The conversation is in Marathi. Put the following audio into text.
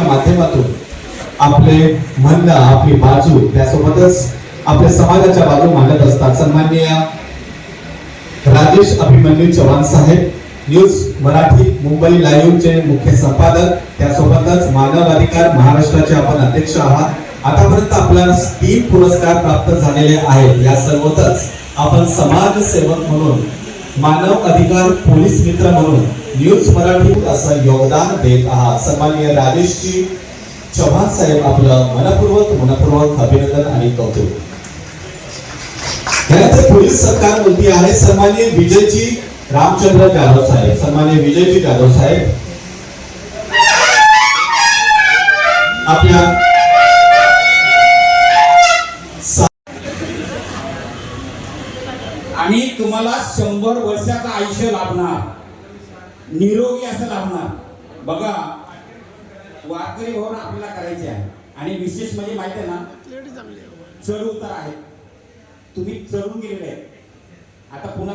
माध्यमातून आपले म्हणणं, आपली बाजू, त्यासोबतच आपल्या समाजाच्या बाजू मांडत असतात. सन्माननीय राजेश अभिमन्यू चव्हाण साहेब, न्यूज मराठी मुंबई लाईव्हचे मुख्य संपादक, त्यासोबतच मानव अधिकार महाराष्ट्राचे आपण अध्यक्ष आहात. आतापर्यंत आपल्याला 3 पुरस्कार प्राप्त झालेले आहेत. या सर्वतच आपण समाजसेवक म्हणून, मानव अधिकार पोलीस मित्र म्हणून न्यूज मराठी असं योगदान देत आहात. सन्माननीय राजेशजी चव्हाण साहेब, आपलं मनपूर्वक अभिनंदन आणि कौतुक. यानंतर पोलीस सत्कार मूर्ती आहे सन्माननीय विजयजी रामचंद्र जाधव साहेब. सन्माननीय विजयजी जाधव साहेब आपल्या आणि तुम्हाला 100 वर्षाचं आयुष्य लाभणार, निरोगी असं लाभणार. बघा, वारकरी भवन आपल्याला करायचे आहे आणि विशेष म्हणजे माहिती आहे ना, चढ उतार आहे. तुम्ही चढून गेलेले आहे, आता पुन्हा